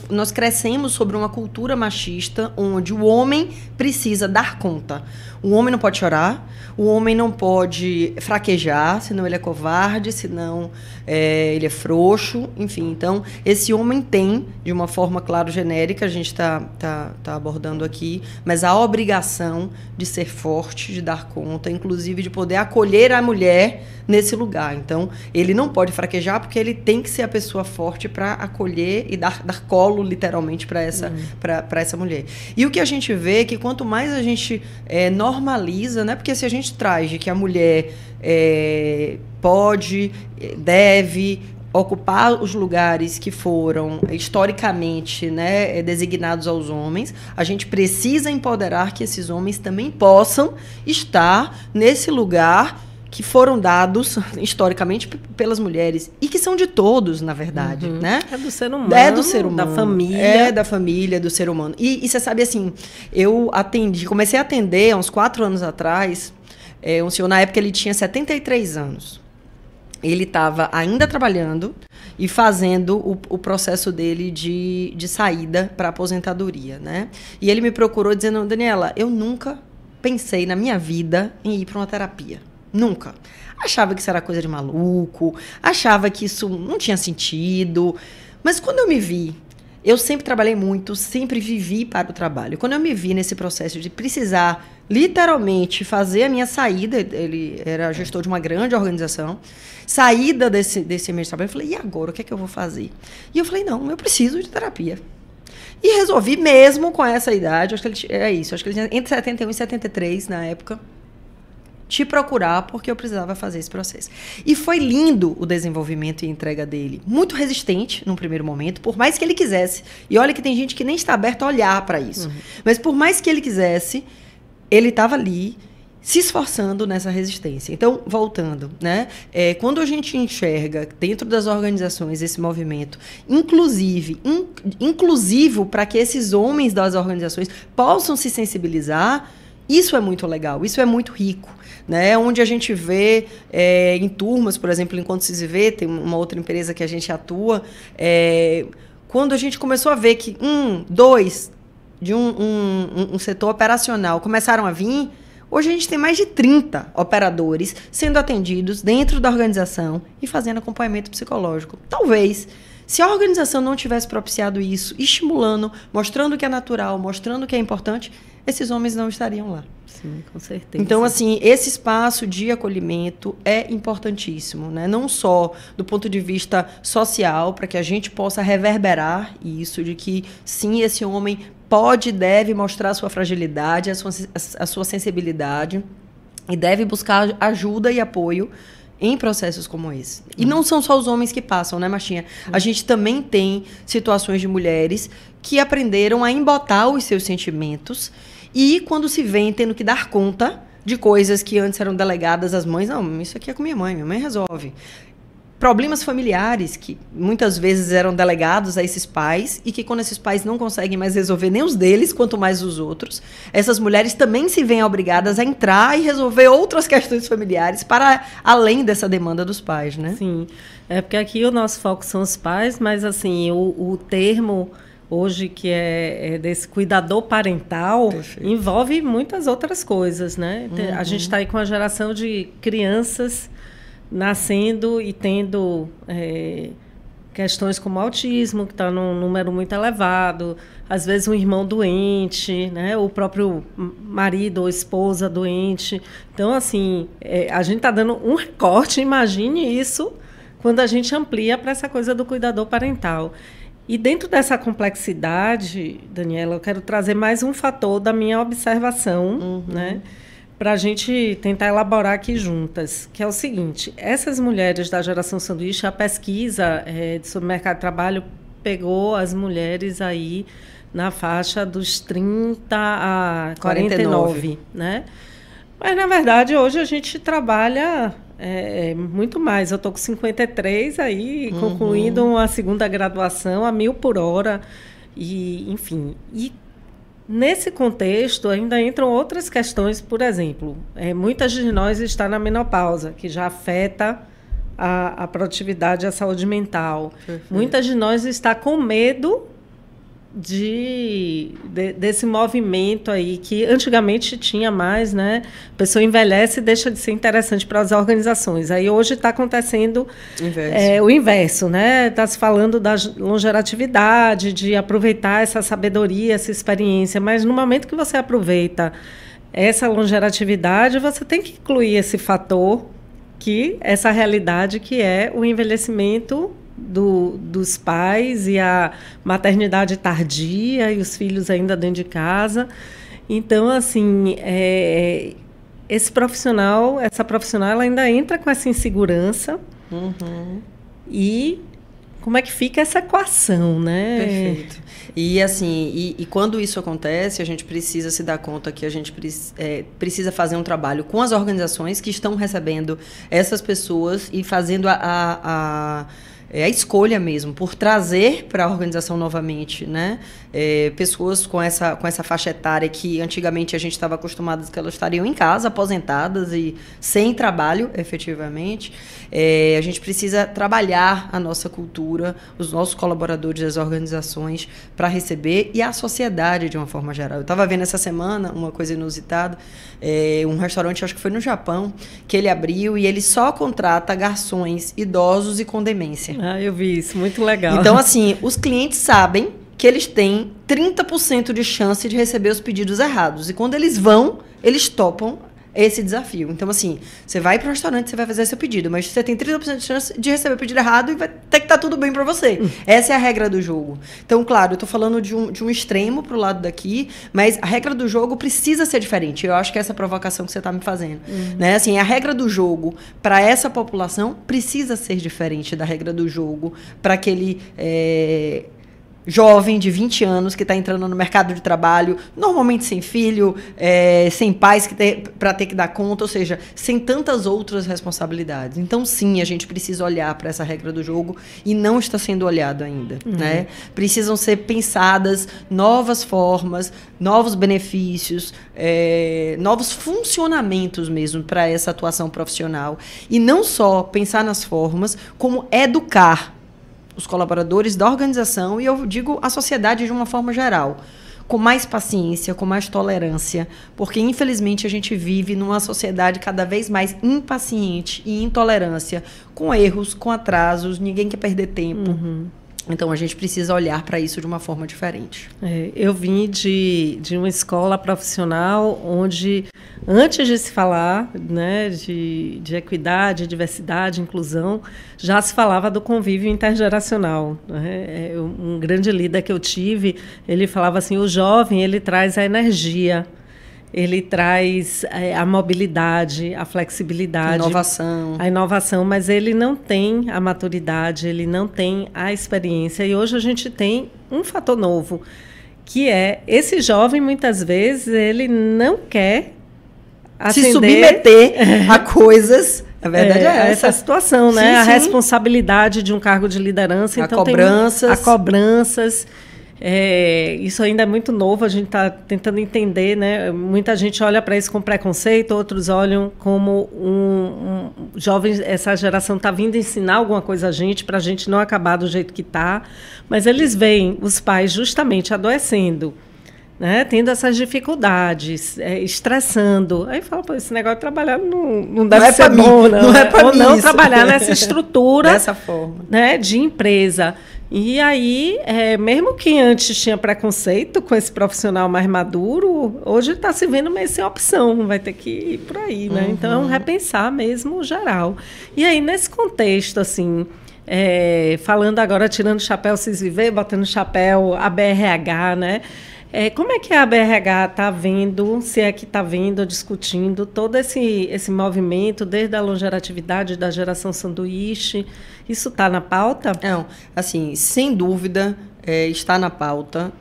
Nós crescemos sobre uma cultura machista onde o homem precisa dar conta. O homem não pode chorar, o homem não pode fraquejar, senão ele é covarde, senão ele é frouxo, enfim. Então, esse homem tem, de uma forma, claro, genérica, a gente tá abordando aqui, mas a obrigação de ser forte, de dar conta, inclusive de poder acolher a mulher nesse lugar. Então, ele não pode fraquejar porque ele tem que ser a pessoa forte para acolher e dar colo, literalmente, para essa mulher. E o que a gente vê é que quanto mais a gente normaliza, né? Porque se a gente traz de que a mulher pode, deve ocupar os lugares que foram historicamente, né, designados aos homens, a gente precisa empoderar que esses homens também possam estar nesse lugar que foram dados historicamente pelas mulheres e que são de todos, na verdade, né? É do ser humano. É do ser humano. Da família. É da família, do ser humano. E você sabe, assim, eu comecei a atender há uns 4 anos atrás, um senhor, na época ele tinha 73 anos. Ele estava ainda trabalhando e fazendo o processo dele de saída para aposentadoria, né? E ele me procurou dizendo, Daniela, eu nunca pensei na minha vida em ir para uma terapia. Nunca. Achava que isso era coisa de maluco, achava que isso não tinha sentido. Mas quando eu me vi, eu sempre trabalhei muito, sempre vivi para o trabalho. Quando eu me vi nesse processo de precisar, literalmente, fazer a minha saída, ele era gestor de uma grande organização, saída desse ambiente de trabalho, eu falei, e agora, o que é que eu vou fazer? E eu falei, não, eu preciso de terapia. E resolvi mesmo com essa idade, acho que ele tinha entre 71 e 73 na época, te procurar porque eu precisava fazer esse processo. E foi lindo o desenvolvimento e entrega dele. Muito resistente num primeiro momento, por mais que ele quisesse. E olha que tem gente que nem está aberta a olhar para isso. Mas por mais que ele quisesse, ele estava ali se esforçando nessa resistência. Então, voltando, né? Quando a gente enxerga dentro das organizações esse movimento, inclusivo para que esses homens das organizações possam se sensibilizar, isso é muito legal, isso é muito rico. Né, onde a gente vê em turmas, por exemplo, enquanto se vê, tem uma outra empresa que a gente atua, quando a gente começou a ver que 2 de um setor operacional começaram a vir, hoje a gente tem mais de 30 operadores sendo atendidos dentro da organização e fazendo acompanhamento psicológico. Talvez, se a organização não tivesse propiciado isso, estimulando, mostrando que é natural, mostrando que é importante, esses homens não estariam lá. Sim, com certeza. Então, assim, esse espaço de acolhimento é importantíssimo, né? Não só do ponto de vista social, para que a gente possa reverberar isso, de que, sim, esse homem pode e deve mostrar a sua fragilidade, a sua sensibilidade, e deve buscar ajuda e apoio em processos como esse. E não são só os homens que passam, né, Martinha? A gente também tem situações de mulheres que aprenderam a embotar os seus sentimentos e quando se vêem tendo que dar conta de coisas que antes eram delegadas às mães, não, isso aqui é com minha mãe resolve. Problemas familiares que muitas vezes eram delegados a esses pais e que quando esses pais não conseguem mais resolver nem os deles, quanto mais os outros, essas mulheres também se veem obrigadas a entrar e resolver outras questões familiares para além dessa demanda dos pais, né? Sim, porque aqui o nosso foco são os pais, mas assim, o termo hoje que é desse cuidador parental, perfeito, envolve muitas outras coisas, né? A gente está aí com uma geração de crianças nascendo e tendo questões como autismo, que está num número muito elevado, às vezes um irmão doente, né? O próprio marido ou esposa doente. Então, assim, a gente está dando um recorte, imagine isso, quando a gente amplia para essa coisa do cuidador parental. E dentro dessa complexidade, Daniela, eu quero trazer mais um fator da minha observação, né, para a gente tentar elaborar aqui juntas, que é o seguinte: essas mulheres da geração sanduíche, a pesquisa sobre o mercado de trabalho pegou as mulheres aí na faixa dos 30 a 49, né? Mas, na verdade, hoje a gente trabalha muito mais. Eu estou com 53 aí, concluindo uma segunda graduação a 1000 por hora. E, enfim, e Nesse contexto, ainda entram outras questões, por exemplo, muitas de nós estão na menopausa, que já afeta a produtividade e a saúde mental. Perfeito. Muitas de nós está com medo desse movimento aí, que antigamente tinha mais, né? A pessoa envelhece e deixa de ser interessante para as organizações. Aí hoje está acontecendo o inverso, né? Está se falando da longevidade, de aproveitar essa sabedoria, essa experiência, mas no momento que você aproveita essa longevidade, você tem que incluir esse fator, essa realidade que é o envelhecimento dos pais e a maternidade tardia e os filhos ainda dentro de casa. Então, assim, essa profissional, ela ainda entra com essa insegurança. Uhum. E como é que fica essa equação, né? Perfeito. E assim, e quando isso acontece, a gente precisa se dar conta que a gente precisa fazer um trabalho com as organizações que estão recebendo essas pessoas e fazendo a escolha mesmo, por trazer para a organização novamente, né? Pessoas com essa faixa etária que antigamente a gente estava acostumado que elas estariam em casa, aposentadas e sem trabalho, efetivamente. A gente precisa trabalhar a nossa cultura, os nossos colaboradores das organizações para receber e a sociedade de uma forma geral. Eu estava vendo essa semana uma coisa inusitada, um restaurante, acho que foi no Japão, que ele abriu e ele só contrata garçons idosos e com demência. Ah, eu vi isso, muito legal. Então, assim, os clientes sabem que eles têm 30% de chance de receber os pedidos errados. E quando eles vão, eles topam esse desafio. Então, assim, você vai para o restaurante, você vai fazer seu pedido, mas você tem 30% de chance de receber o pedido errado e vai ter que estar tudo bem para você. Essa é a regra do jogo. Então, claro, eu estou falando de um extremo para o lado daqui, mas a regra do jogo precisa ser diferente. Eu acho que é essa provocação que você está me fazendo. Né? Assim, a regra do jogo para essa população precisa ser diferente da regra do jogo para aquele jovem de 20 anos que está entrando no mercado de trabalho, normalmente sem filho, sem pais para ter que dar conta, ou seja, sem tantas outras responsabilidades. Então, sim, a gente precisa olhar para essa regra do jogo e não está sendo olhado ainda. Né? Precisam ser pensadas novas formas, novos benefícios, novos funcionamentos mesmo para essa atuação profissional. E não só pensar nas formas, como educar os colaboradores da organização e, eu digo, a sociedade de uma forma geral, com mais paciência, com mais tolerância, porque, infelizmente, a gente vive numa sociedade cada vez mais impaciente e intolerância, com erros, com atrasos, ninguém quer perder tempo. Então, a gente precisa olhar para isso de uma forma diferente. Eu vim de uma escola profissional onde, antes de se falar, né, de equidade, diversidade, inclusão, já se falava do convívio intergeracional. Né? Um grande líder que eu tive, ele falava assim, o jovem, ele traz a energia, ele traz a mobilidade, a flexibilidade, a inovação, mas ele não tem a maturidade, ele não tem a experiência. E hoje a gente tem um fator novo, que é esse jovem, muitas vezes, ele não quer se submeter a coisas. A verdade é essa situação, né? Sim, a responsabilidade de um cargo de liderança. Então, há cobranças. Isso ainda é muito novo, a gente está tentando entender, né? Muita gente olha para isso com preconceito, outros olham como jovens, essa geração está vindo ensinar alguma coisa para a gente não acabar do jeito que está, mas eles veem os pais justamente adoecendo, né? Tendo essas dificuldades, estressando. Aí fala, pô, esse negócio de trabalhar não deve ser bom, não. Não é para mim. Ou não trabalhar nessa estrutura dessa forma, né, de empresa. E aí, mesmo que antes tinha preconceito com esse profissional mais maduro, hoje está se vendo meio sem opção, vai ter que ir por aí, né? Então, é um repensar mesmo geral. E aí, nesse contexto, assim, falando agora, tirando o chapéu CISVIVER, botando o chapéu ABRH, né? Como é que a ABRH está vendo, se é que está vendo, discutindo todo esse movimento, desde a longevidade da geração sanduíche? Isso está na pauta? Não, assim, sem dúvida está na pauta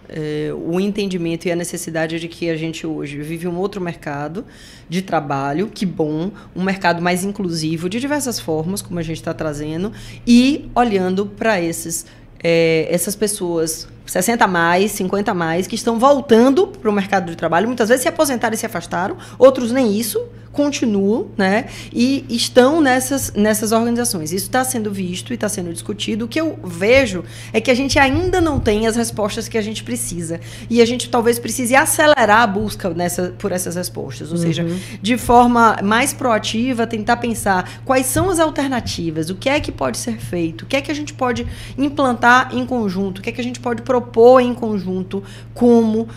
o entendimento e a necessidade de que a gente hoje vive um outro mercado de trabalho, que bom, um mercado mais inclusivo de diversas formas, como a gente está trazendo, e olhando para essas pessoas 60 a mais, 50 a mais, que estão voltando para o mercado de trabalho, muitas vezes se aposentaram e se afastaram, outros nem isso, continuam, né? E estão nessas organizações. Isso está sendo visto e está sendo discutido. O que eu vejo é que a gente ainda não tem as respostas que a gente precisa. E a gente talvez precise acelerar a busca por essas respostas. Ou seja, de forma mais proativa, tentar pensar quais são as alternativas, o que é que pode ser feito, o que é que a gente pode implantar em conjunto, o que é que a gente pode propor em conjunto como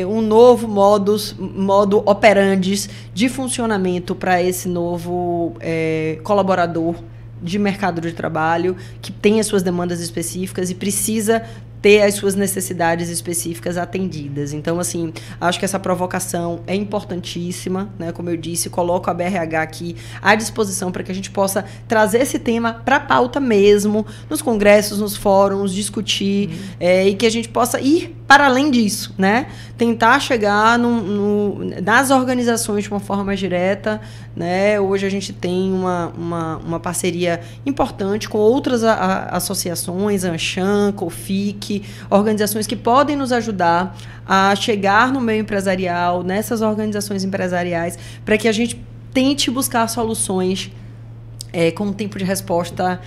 um novo modo operandi de funcionamento para esse novo colaborador de mercado de trabalho que tem as suas demandas específicas e precisa ter as suas necessidades específicas atendidas. Então, assim, acho que essa provocação é importantíssima, né? Como eu disse, coloco a BRH aqui à disposição para que a gente possa trazer esse tema para a pauta mesmo, nos congressos, nos fóruns, discutir, e que a gente possa ir para além disso, né? Tentar chegar nas organizações de uma forma mais direta, né? Hoje a gente tem uma parceria importante com outras associações, Anshan, COFIC, organizações que podem nos ajudar a chegar no meio empresarial, nessas organizações empresariais, para que a gente tente buscar soluções com um tempo de resposta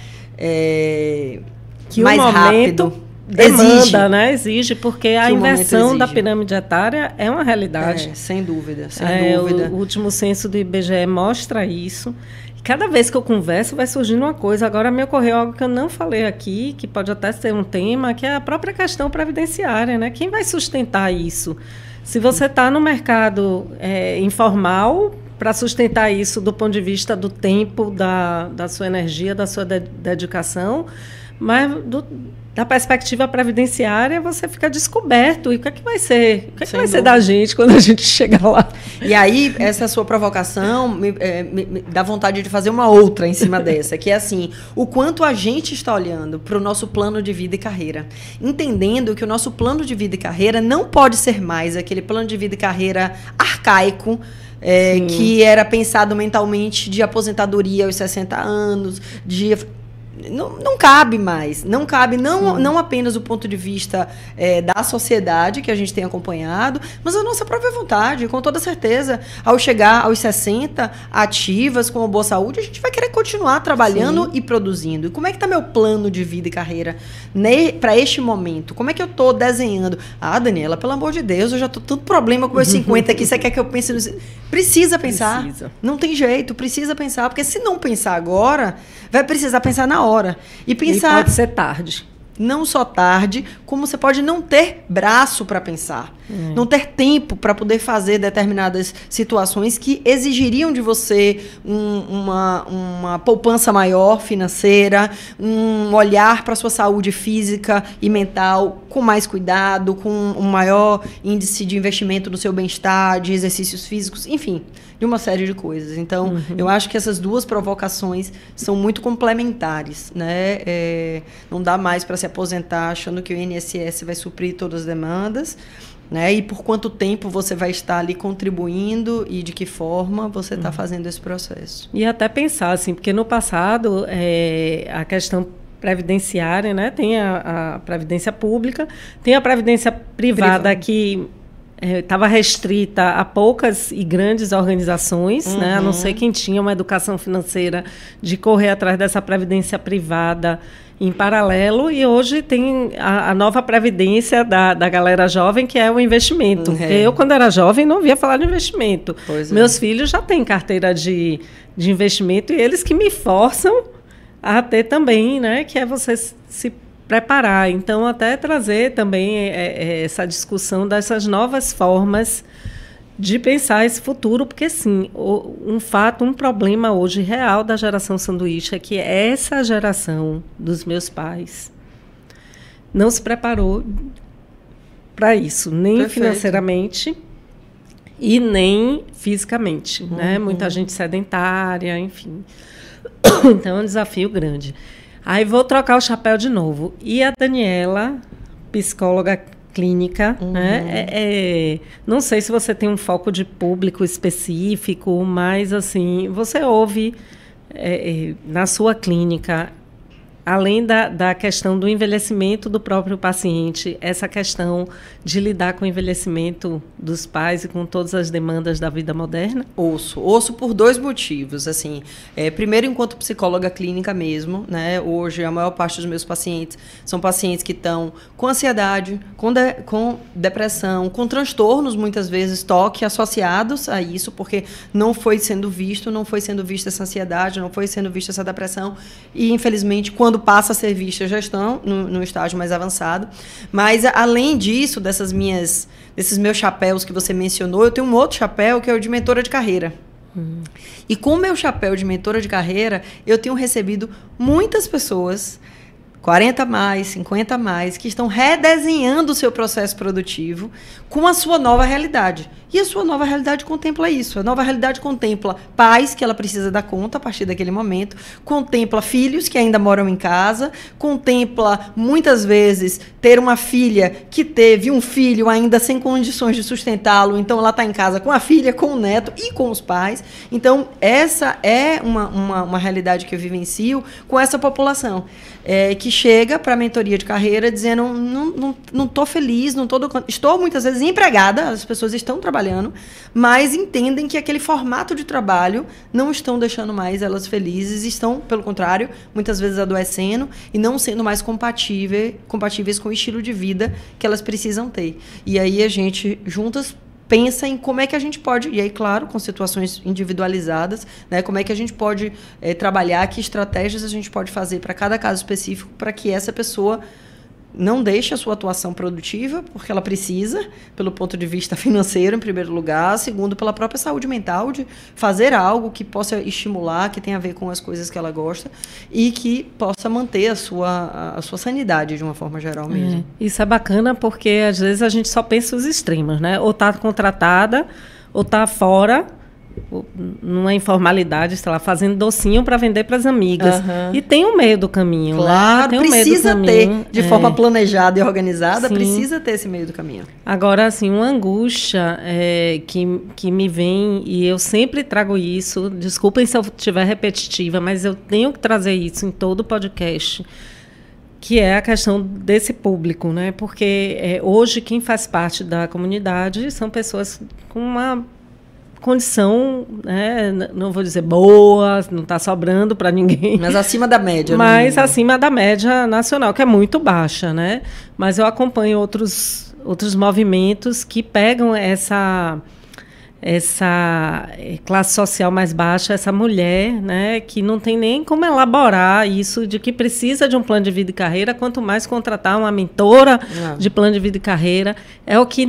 que mais rápido. Demanda, né? Exige, porque a inversão da pirâmide etária é uma realidade. Sem dúvida, sem dúvida. O último censo do IBGE mostra isso. Cada vez que eu converso, vai surgindo uma coisa. Agora me ocorreu algo que eu não falei aqui, que pode até ser um tema, que é a própria questão previdenciária, né? Quem vai sustentar isso? Se você está no mercado informal, para sustentar isso do ponto de vista do tempo, da sua energia, da sua dedicação, mas da perspectiva previdenciária, você fica descoberto. E o que é que vai ser? O que é que vai ser da gente quando a gente chegar lá? E aí, essa sua provocação me dá vontade de fazer uma outra em cima dessa, que é assim, o quanto a gente está olhando para o nosso plano de vida e carreira, entendendo que o nosso plano de vida e carreira não pode ser mais aquele plano de vida e carreira arcaico, que era pensado mentalmente de aposentadoria aos 60 anos, não cabe mais, não cabe não apenas do ponto de vista da sociedade que a gente tem acompanhado, mas a nossa própria vontade, com toda certeza. Ao chegar aos 60, ativas, com uma boa saúde, a gente vai querer continuar trabalhando e produzindo. E como é que está meu plano de vida e carreira para este momento? Como é que eu estou desenhando? Ah, Daniela, pelo amor de Deus, eu já estou tanto problema com meus 50 aqui, você quer que eu pense nisso? Precisa pensar. Não tem jeito, precisa pensar, porque se não pensar agora, vai precisar pensar na hora. E pensar. E pode ser tarde. Não só tarde, como você pode não ter braço para pensar. Não ter tempo para poder fazer determinadas situações que exigiriam de você uma poupança maior financeira, um olhar para a sua saúde física e mental com mais cuidado, com um maior índice de investimento no seu bem-estar, de exercícios físicos, enfim, de uma série de coisas. Então, eu acho que essas duas provocações são muito complementares, né? Não dá mais para se aposentar achando que o INSS vai suprir todas as demandas, né? E por quanto tempo você vai estar ali contribuindo e de que forma você está fazendo esse processo. E até pensar, assim, porque no passado a questão previdenciária, né? Tem a previdência pública, tem a previdência privada que estava restrita a poucas e grandes organizações, né? A não ser quem tinha uma educação financeira de correr atrás dessa previdência privada em paralelo, e hoje tem a nova previdência da galera jovem, que é o investimento. Eu, quando era jovem, não ouvia falar de investimento. Meus filhos já têm carteira de investimento, e eles que me forçam a ter também, né? Que é você se preparar. Então, até trazer também essa discussão dessas novas formas de pensar esse futuro, porque, sim, um problema hoje real da geração sanduíche é que essa geração dos meus pais não se preparou para isso, nem financeiramente e nem fisicamente, né? Muita gente sedentária, enfim. Então, é um desafio grande. Aí vou trocar o chapéu de novo. E a Daniela, psicóloga clínica, né? Não sei se você tem um foco de público específico, mas assim, você ouve na sua clínica além da questão do envelhecimento do próprio paciente, essa questão de lidar com o envelhecimento dos pais e com todas as demandas da vida moderna? Ouço por 2 motivos. Assim, primeiro, enquanto psicóloga clínica mesmo, né, hoje a maior parte dos meus pacientes são pacientes que estão com ansiedade, com depressão, com transtornos, muitas vezes toque associados a isso, porque não foi sendo vista essa ansiedade, não foi sendo vista essa depressão, e infelizmente quando passa a ser vista já estão no estágio mais avançado. Mas além disso, desses meus chapéus que você mencionou, eu tenho um outro chapéu que é o de mentora de carreira. E com o meu chapéu de mentora de carreira, eu tenho recebido muitas pessoas, 40 mais, 50 mais, que estão redesenhando o seu processo produtivo com a sua nova realidade. E a sua nova realidade contempla isso. A nova realidade contempla pais que ela precisa dar conta a partir daquele momento, contempla filhos que ainda moram em casa, contempla, muitas vezes, ter uma filha que teve um filho ainda sem condições de sustentá-lo, então ela está em casa com a filha, com o neto e com os pais. Então, essa é uma realidade que eu vivencio com essa população, que chega para a mentoria de carreira dizendo, não estou feliz, estou muitas vezes empregada, as pessoas estão trabalhando, mas entendem que aquele formato de trabalho não estão deixando mais elas felizes, estão, pelo contrário, muitas vezes adoecendo e não sendo mais compatíveis com o estilo de vida que elas precisam ter. E aí a gente, juntas, pensa em como é que a gente pode, e aí, claro, com situações individualizadas, né, como é que a gente pode trabalhar, que estratégias a gente pode fazer para cada caso específico, para que essa pessoa não deixe a sua atuação produtiva, porque ela precisa, pelo ponto de vista financeiro, em primeiro lugar, segundo, pela própria saúde mental, de fazer algo que possa estimular, que tenha a ver com as coisas que ela gosta e que possa manter a sua sanidade, de uma forma geral mesmo. Isso é bacana, porque às vezes a gente só pensa os extremos, né? Ou está contratada, ou está fora, numa informalidade, sei lá, fazendo docinho para vender para as amigas. E tem um meio do caminho. Claro, né? precisa ter, de forma planejada e organizada, Sim. precisa ter esse meio do caminho. Agora, assim, uma angústia que me vem, e eu sempre trago isso, desculpem se eu estiver repetitiva, mas eu tenho que trazer isso em todo o podcast, que é a questão desse público, né? Porque hoje quem faz parte da comunidade são pessoas com uma condição, né, não vou dizer boa, não está sobrando para ninguém. Mas acima da média. Mas acima da média nacional, que é muito baixa, né? Mas eu acompanho outros movimentos que pegam essa classe social mais baixa, essa mulher, né, que não tem nem como elaborar isso, de que precisa de um plano de vida e carreira, quanto mais contratar uma mentora de plano de vida e carreira. É o que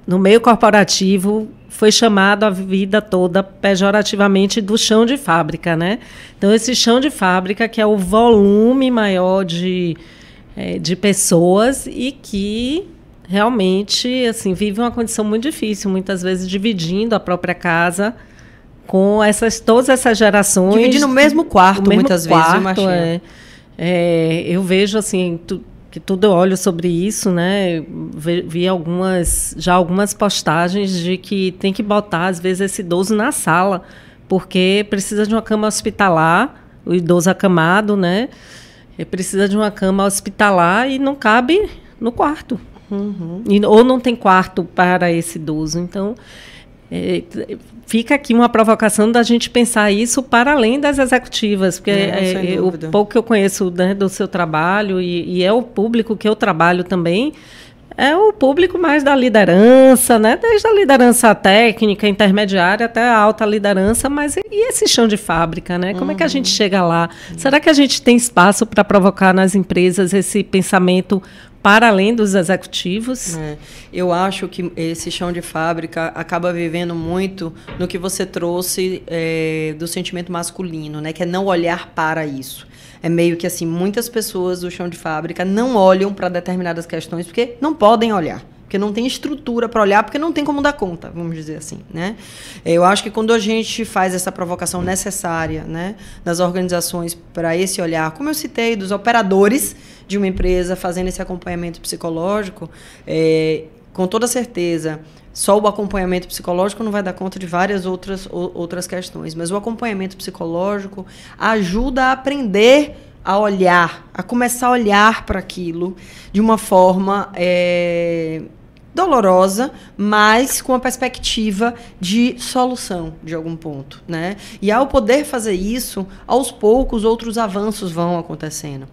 no meio corporativo foi chamado a vida toda pejorativamente do chão de fábrica, né? Então, esse chão de fábrica, que é o volume maior de pessoas e que realmente assim, vive uma condição muito difícil, muitas vezes dividindo a própria casa com todas essas gerações. Dividindo o mesmo quarto, muitas vezes, eu imagino. Eu vejo assim... que tudo eu olho sobre isso, né? Vi algumas postagens de que tem que botar, às vezes, esse idoso na sala, porque precisa de uma cama hospitalar, o idoso acamado, né? Precisa de uma cama hospitalar e não cabe no quarto. Ou não tem quarto para esse idoso. Então, fica aqui uma provocação da gente pensar isso para além das executivas, porque o pouco que eu conheço, né, do seu trabalho e é o público que eu trabalho também, é o público mais da liderança, né, desde a liderança técnica, intermediária até a alta liderança, mas e esse chão de fábrica, né? Como é que a gente chega lá? Será que a gente tem espaço para provocar nas empresas esse pensamento para além dos executivos? Eu acho que esse chão de fábrica acaba vivendo muito no que você trouxe do sentimento masculino, né? Que é não olhar para isso. É meio que assim, muitas pessoas do chão de fábrica não olham para determinadas questões porque não podem olhar. Porque não tem estrutura para olhar, porque não tem como dar conta, vamos dizer assim, né? Eu acho que quando a gente faz essa provocação necessária, né, das organizações para esse olhar, como eu citei, dos operadores de uma empresa fazendo esse acompanhamento psicológico, com toda certeza, Só o acompanhamento psicológico não vai dar conta de várias outras questões, mas o acompanhamento psicológico ajuda a aprender a olhar, a começar a olhar para aquilo de uma forma dolorosa, mas com a perspectiva de solução de algum ponto, né? E ao poder fazer isso, aos poucos outros avanços vão acontecendo.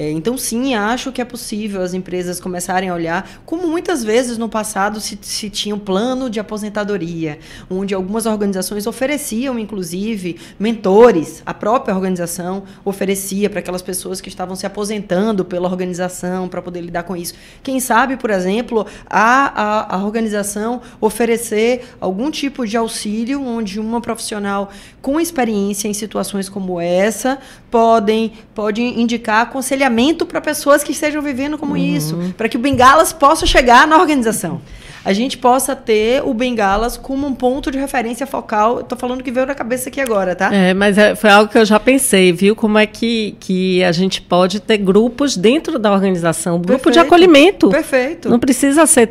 Então, sim, acho que é possível as empresas começarem a olhar, como muitas vezes no passado se tinha um plano de aposentadoria, onde algumas organizações ofereciam, inclusive, mentores. A própria organização oferecia para aquelas pessoas que estavam se aposentando pela organização para poder lidar com isso. Quem sabe, por exemplo, a organização oferecer algum tipo de auxílio, onde uma profissional com experiência em situações como essa pode indicar aconselhamento para pessoas que estejam vivendo como isso, para que o Bengalas possa chegar na organização. A gente possa ter o Bengalas como um ponto de referência focal. Estou falando que veio na cabeça aqui agora, tá? Mas foi algo que eu já pensei, viu? Como é que a gente pode ter grupos dentro da organização, grupo de acolhimento. Perfeito. Não precisa ser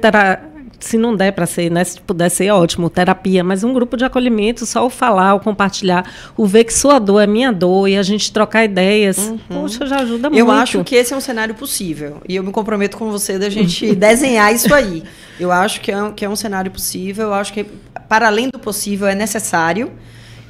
se não der para ser, né? Se puder ser, ótimo, terapia, mas um grupo de acolhimento, só o falar, o compartilhar, o ver que sua dor é minha dor e a gente trocar ideias, poxa, já ajuda muito. Eu acho que esse é um cenário possível e eu me comprometo com você da gente desenhar isso aí. Eu acho que é um cenário possível, eu acho que para além do possível é necessário.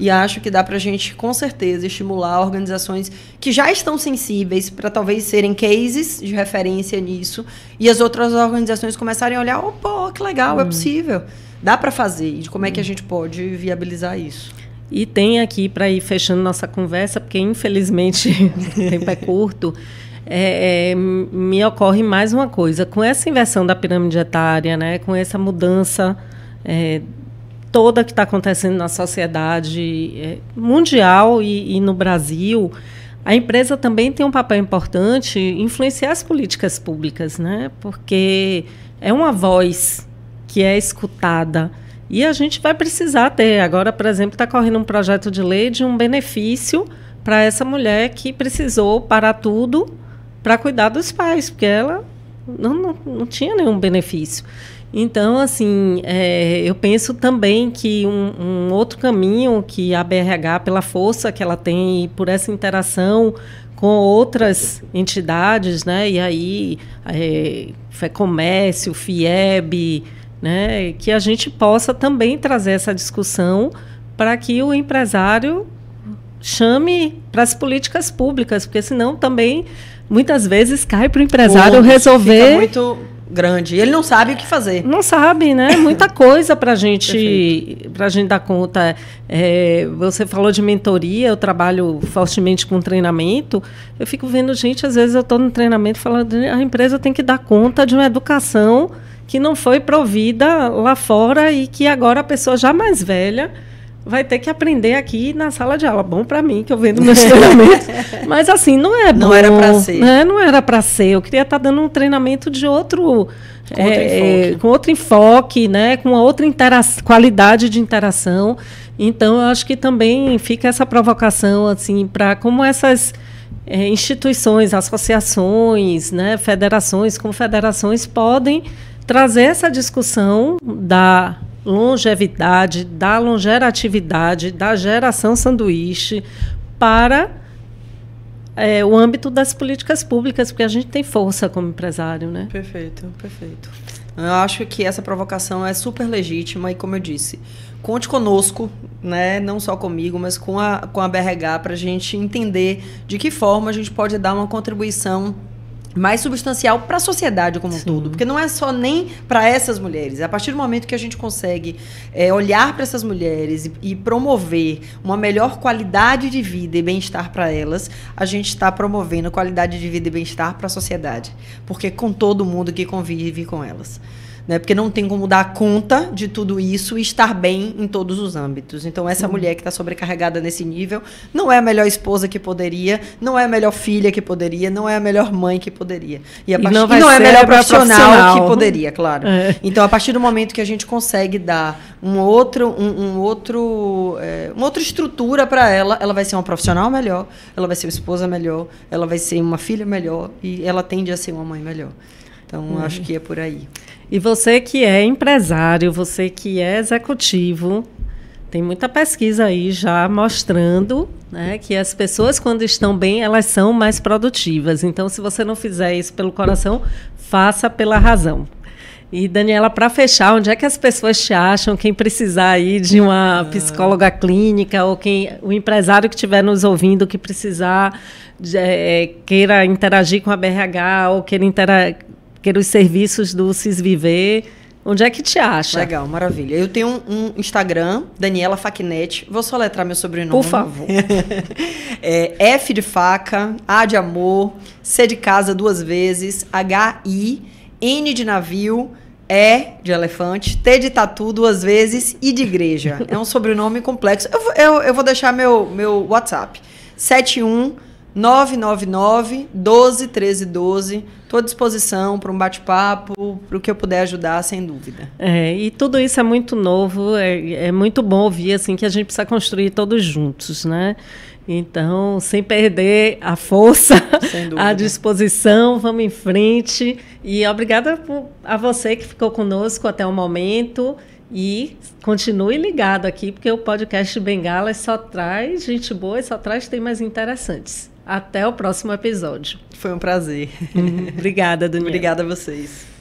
E acho que dá para a gente, com certeza, estimular organizações que já estão sensíveis para talvez serem cases de referência nisso. E as outras organizações começarem a olhar, pô, que legal, é possível. Dá para fazer. E como é que a gente pode viabilizar isso? E tem aqui, para ir fechando nossa conversa, porque infelizmente o tempo é curto, me ocorre mais uma coisa. Com essa inversão da pirâmide etária, né, com essa mudança toda que está acontecendo na sociedade mundial e no Brasil, a empresa também tem um papel importante em influenciar as políticas públicas, né? Porque é uma voz que é escutada e a gente vai precisar ter. Agora, por exemplo, está correndo um projeto de lei de um benefício para essa mulher que precisou parar tudo para cuidar dos pais, porque ela não tinha nenhum benefício. Então, assim, eu penso também que um outro caminho que a BRH, pela força que ela tem e por essa interação com outras entidades, né, e aí FEComércio, FIEB, né, que a gente possa também trazer essa discussão para que o empresário chame para as políticas públicas, porque senão também muitas vezes cai para o empresário resolver... Fica muito grande. Ele não sabe o que fazer. Não sabe, né? Muita coisa para a gente dar conta. Você falou de mentoria, eu trabalho fortemente com treinamento. Eu fico vendo gente, às vezes eu estou no treinamento falando, a empresa tem que dar conta de uma educação que não foi provida lá fora e que agora a pessoa já mais velha vai ter que aprender aqui na sala de aula. Bom para mim, que eu vendo meus treinamentos. Mas, assim, não é bom. Não era para ser. Né? Não era para ser. Eu queria estar dando um treinamento de com outro enfoque, né? Com outra qualidade de interação. Então, eu acho que também fica essa provocação, assim, para como essas instituições, associações, né? Federações, confederações podem trazer essa discussão da longevidade, da longevidade, da geração sanduíche para o âmbito das políticas públicas, porque a gente tem força como empresário, né? Perfeito, perfeito. Eu acho que essa provocação é super legítima e, como eu disse, conte conosco, né? Não só comigo, mas com a BRH, para a gente entender de que forma a gente pode dar uma contribuição mais substancial para a sociedade como um todo, porque não é só nem para essas mulheres. A partir do momento que a gente consegue olhar para essas mulheres e promover uma melhor qualidade de vida e bem-estar para elas, a gente está promovendo qualidade de vida e bem-estar para a sociedade, porque com todo mundo que convive com elas. Né? Porque não tem como dar conta de tudo isso e estar bem em todos os âmbitos. Então, essa mulher que está sobrecarregada nesse nível não é a melhor esposa que poderia, não é a melhor filha que poderia, não é a melhor mãe que poderia. E não é a melhor profissional que poderia, claro. Então, a partir do momento que a gente consegue dar uma outra estrutura para ela, ela vai ser uma profissional melhor, ela vai ser uma esposa melhor, ela vai ser uma filha melhor e ela tende a ser uma mãe melhor. Então, acho que é por aí. E você que é empresário, você que é executivo, tem muita pesquisa aí já mostrando, né, que as pessoas, quando estão bem, elas são mais produtivas. Então, se você não fizer isso pelo coração, faça pela razão. E, Daniela, para fechar, onde é que as pessoas te acham? Quem precisar aí de uma psicóloga clínica ou o empresário que estiver nos ouvindo que precisar, queira interagir com a BRH ou queira os serviços do CISViver, onde é que te acha? Legal, maravilha. Eu tenho um Instagram, Daniela Facchinetti. Vou soletrar meu sobrenome. Por favor. F de faca, A de amor, C de casa 2 vezes, H-I, N de navio, E de elefante, T de tatu 2 vezes, I de igreja. É um sobrenome complexo. Eu vou deixar meu WhatsApp. 71999-121312. Estou à disposição para um bate-papo, para o que eu puder ajudar, sem dúvida. E tudo isso é muito novo, é muito bom ouvir assim, que a gente precisa construir todos juntos, né? Então, sem perder a força, a disposição, vamos em frente. E obrigada a você que ficou conosco até o momento. E continue ligado aqui, porque o podcast Bengalas só traz gente boa e só traz temas interessantes. Até o próximo episódio. Foi um prazer. Obrigada, Daniela. Obrigada a vocês.